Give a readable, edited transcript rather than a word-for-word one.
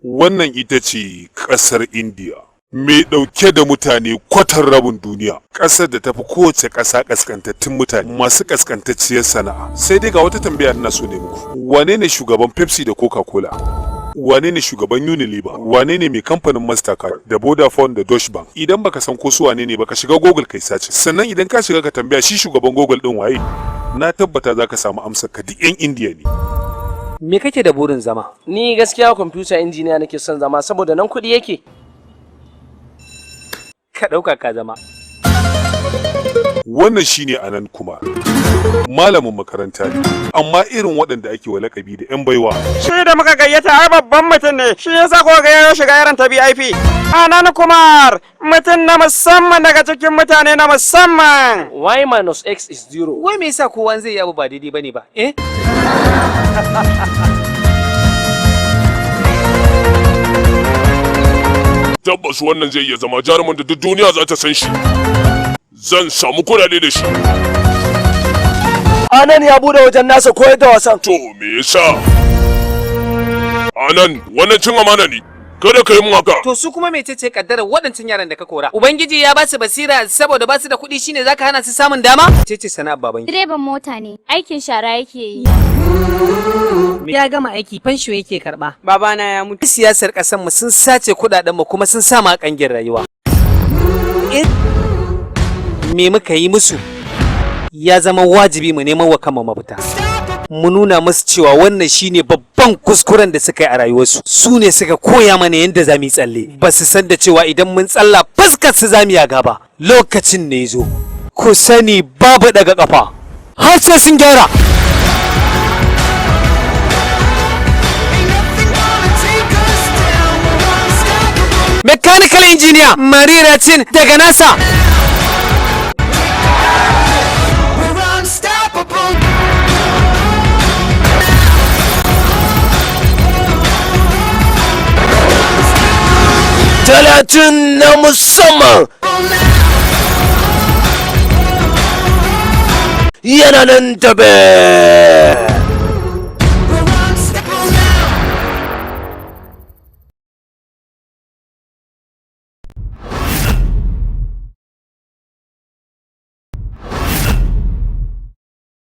Wannan ita ce ƙasar India, mai ɗauke da mutane kwatar rabin duniya. Ƙasar da tafi kowace ƙasa ƙaskantattun mutane masu ƙaskantacciyar sana'a. Sai dai ga wata tambaya ina so ne muku. Wane ne shugaban Pepsi da Coca-Cola? Wane ne shugaban Unilever? Wane ne mai kamfanin Mastercard da Vodafone da Deutsche Bank? Idan baka san ko su wane ne baka shiga Google kai sace. Sannan idan ka shiga ka tambaya shi shugaban Google din waye? Na tabbata zaka samu amsar ka duk 'yan India ne. Me kake da burin zama? Ni gaskiya computer engineer nake son zama saboda nan kuɗi yake. Ka ɗauka ka zama. Wannan shine Anan Kumar. Malamin makaranta ne, amma irin waɗanda ake wa lakabi da 'yan baiwa. Shi da muka gayyata ai babban mutum ne, shi yasa ko ga ya shiga yaran ta VIP. Anan Kumar, mutum na musamman daga cikin mutane na musamman. Y minus X is 0. Wai me yasa kowa zai yi abu ba daidai bane ba? Tabbas wannan zai iya zama jarumin da duk duniya za ta san shi. Zan samu kudade da shi. Anan ya bude wajen nasa koyar da wasan. To me yasa? Anan wannan cin amana ne. Kada ka yi mun haka. To su kuma mecece kaddarar waɗancan yaran da ka kora? Ubangiji ya ba su basira saboda ba su da kuɗi shine zaka hana su samun dama? Cece sana'ar baban. Direban mota ne, aikin shara yake yi. Ya gama aiki, fansho yake karba. Babana ya mutu. Siyasar ƙasar mu sun sace kuɗaɗen mu kuma sun sa mu a kangin rayuwa. Me muka yi musu? Ya zama wajibi mu neman wa kanmu mafita. Mu nuna musu cewa wannan shine babban kuskuren da suka yi a rayuwarsu. Su ne suka koya mana yadda za mu yi tsalle. Ba su san da cewa idan mun tsalla fuskar su za mu yaga ba. Lokacin ne zo. Ku sani babu daga kafa. Har sai sun gyara. Mechanical engineer Mariratin daga NASA. Talatin na musamman yana nan tabe.